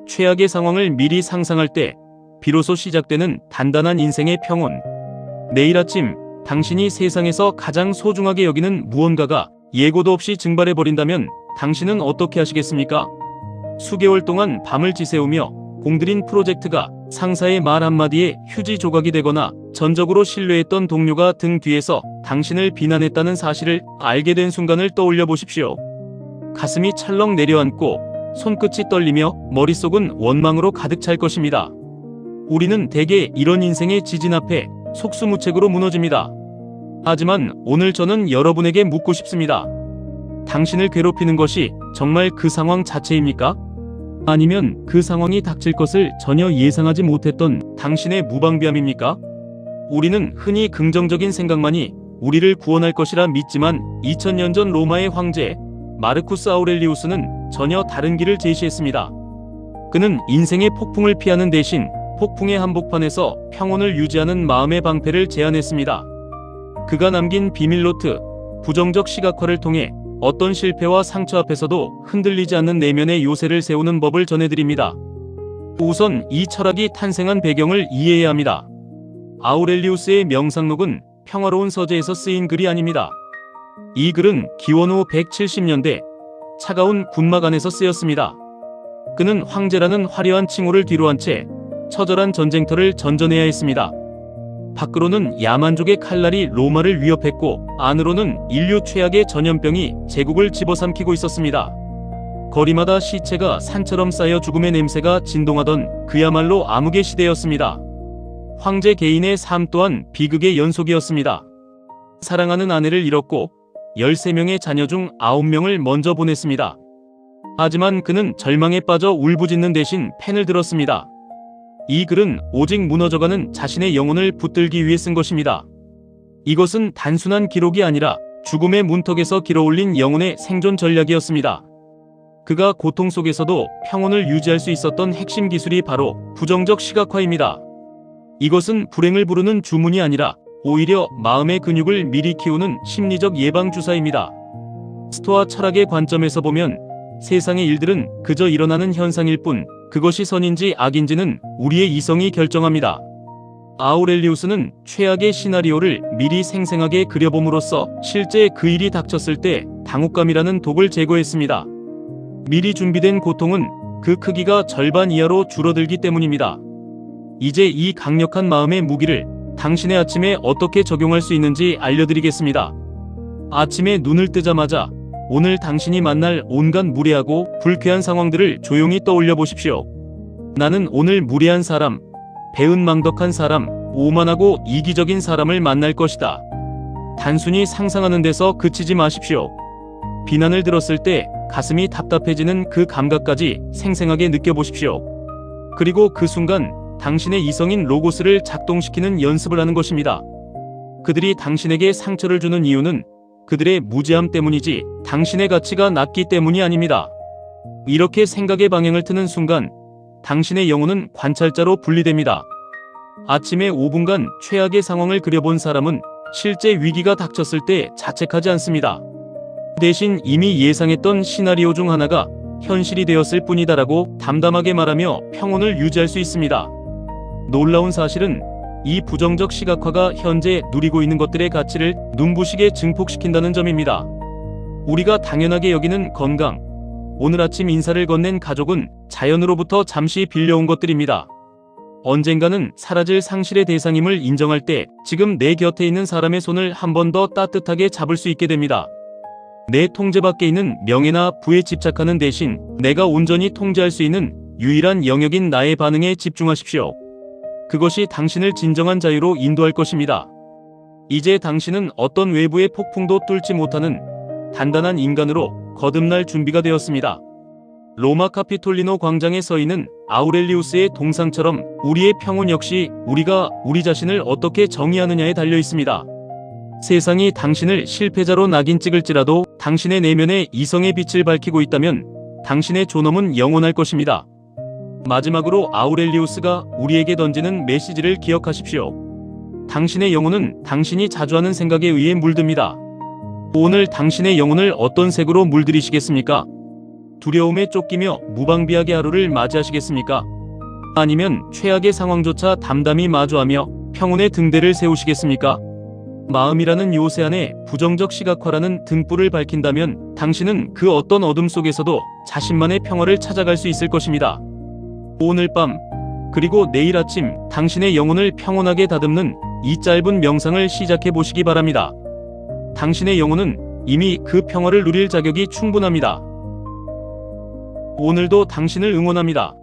최악의 상황을 미리 상상할 때 비로소 시작되는 단단한 인생의 평온. 내일 아침 당신이 세상에서 가장 소중하게 여기는 무언가가 예고도 없이 증발해버린다면 당신은 어떻게 하시겠습니까? 수개월 동안 밤을 지새우며 공들인 프로젝트가 상사의 말 한마디에 휴지 조각이 되거나 전적으로 신뢰했던 동료가 등 뒤에서 당신을 비난했다는 사실을 알게 된 순간을 떠올려 보십시오. 가슴이 찰렁 내려앉고 손끝이 떨리며 머릿속은 원망으로 가득 찰 것입니다. 우리는 대개 이런 인생의 지진 앞에 속수무책으로 무너집니다. 하지만 오늘 저는 여러분에게 묻고 싶습니다. 당신을 괴롭히는 것이 정말 그 상황 자체입니까? 아니면 그 상황이 닥칠 것을 전혀 예상하지 못했던 당신의 무방비함입니까? 우리는 흔히 긍정적인 생각만이 우리를 구원할 것이라 믿지만 2000년 전 로마의 황제 마르쿠스 아우렐리우스는 전혀 다른 길을 제시했습니다. 그는 인생의 폭풍을 피하는 대신 폭풍의 한복판에서 평온을 유지하는 마음의 방패를 제안했습니다. 그가 남긴 비밀노트, 부정적 시각화를 통해 어떤 실패와 상처 앞에서도 흔들리지 않는 내면의 요새를 세우는 법을 전해드립니다. 우선 이 철학이 탄생한 배경을 이해해야 합니다. 아우렐리우스의 명상록은 평화로운 서재에서 쓰인 글이 아닙니다. 이 글은 기원 후 170년대 차가운 군막 안에서 쓰였습니다. 그는 황제라는 화려한 칭호를 뒤로한 채 처절한 전쟁터를 전전해야 했습니다. 밖으로는 야만족의 칼날이 로마를 위협했고 안으로는 인류 최악의 전염병이 제국을 집어삼키고 있었습니다. 거리마다 시체가 산처럼 쌓여 죽음의 냄새가 진동하던 그야말로 암흑의 시대였습니다. 황제 개인의 삶 또한 비극의 연속이었습니다. 사랑하는 아내를 잃었고 13명의 자녀 중 9명을 먼저 보냈습니다. 하지만 그는 절망에 빠져 울부짖는 대신 펜을 들었습니다. 이 글은 오직 무너져가는 자신의 영혼을 붙들기 위해 쓴 것입니다. 이것은 단순한 기록이 아니라 죽음의 문턱에서 길어올린 영혼의 생존 전략이었습니다. 그가 고통 속에서도 평온을 유지할 수 있었던 핵심 기술이 바로 부정적 시각화입니다. 이것은 불행을 부르는 주문이 아니라 오히려 마음의 근육을 미리 키우는 심리적 예방주사입니다. 스토아 철학의 관점에서 보면 세상의 일들은 그저 일어나는 현상일 뿐 그것이 선인지 악인지는 우리의 이성이 결정합니다. 아우렐리우스는 최악의 시나리오를 미리 생생하게 그려봄으로써 실제 그 일이 닥쳤을 때 당혹감이라는 독을 제거했습니다. 미리 준비된 고통은 그 크기가 절반 이하로 줄어들기 때문입니다. 이제 이 강력한 마음의 무기를 당신의 아침에 어떻게 적용할 수 있는지 알려드리겠습니다. 아침에 눈을 뜨자마자 오늘 당신이 만날 온갖 무례하고 불쾌한 상황들을 조용히 떠올려 보십시오. 나는 오늘 무례한 사람, 배은망덕한 사람, 오만하고 이기적인 사람을 만날 것이다. 단순히 상상하는 데서 그치지 마십시오. 비난을 들었을 때 가슴이 답답해지는 그 감각까지 생생하게 느껴보십시오. 그리고 그 순간 당신의 이성인 로고스를 작동시키는 연습을 하는 것입니다. 그들이 당신에게 상처를 주는 이유는 그들의 무지함 때문이지 당신의 가치가 낮기 때문이 아닙니다. 이렇게 생각의 방향을 트는 순간 당신의 영혼은 관찰자로 분리됩니다. 아침에 5분간 최악의 상황을 그려본 사람은 실제 위기가 닥쳤을 때 자책하지 않습니다. 대신 이미 예상했던 시나리오 중 하나가 현실이 되었을 뿐이다라고 담담하게 말하며 평온을 유지할 수 있습니다. 놀라운 사실은 이 부정적 시각화가 현재 누리고 있는 것들의 가치를 눈부시게 증폭시킨다는 점입니다. 우리가 당연하게 여기는 건강, 오늘 아침 인사를 건넨 가족은 자연으로부터 잠시 빌려온 것들입니다. 언젠가는 사라질 상실의 대상임을 인정할 때 지금 내 곁에 있는 사람의 손을 한 번 더 따뜻하게 잡을 수 있게 됩니다. 내 통제 밖에 있는 명예나 부에 집착하는 대신 내가 온전히 통제할 수 있는 유일한 영역인 나의 반응에 집중하십시오. 그것이 당신을 진정한 자유로 인도할 것입니다. 이제 당신은 어떤 외부의 폭풍도 뚫지 못하는 단단한 인간으로 거듭날 준비가 되었습니다. 로마 카피톨리노 광장에 서 있는 아우렐리우스의 동상처럼 우리의 평온 역시 우리가 우리 자신을 어떻게 정의하느냐에 달려 있습니다. 세상이 당신을 실패자로 낙인 찍을지라도 당신의 내면에 이성의 빛을 밝히고 있다면 당신의 존엄은 영원할 것입니다. 마지막으로 아우렐리우스가 우리에게 던지는 메시지를 기억하십시오. 당신의 영혼은 당신이 자주 하는 생각에 의해 물듭니다. 오늘 당신의 영혼을 어떤 색으로 물들이시겠습니까? 두려움에 쫓기며 무방비하게 하루를 맞이하시겠습니까? 아니면 최악의 상황조차 담담히 마주하며 평온의 등대를 세우시겠습니까? 마음이라는 요새 안에 부정적 시각화라는 등불을 밝힌다면 당신은 그 어떤 어둠 속에서도 자신만의 평화를 찾아갈 수 있을 것입니다. 오늘 밤 그리고 내일 아침 당신의 영혼을 평온하게 다듬는 이 짧은 명상을 시작해 보시기 바랍니다. 당신의 영혼은 이미 그 평화를 누릴 자격이 충분합니다. 오늘도 당신을 응원합니다.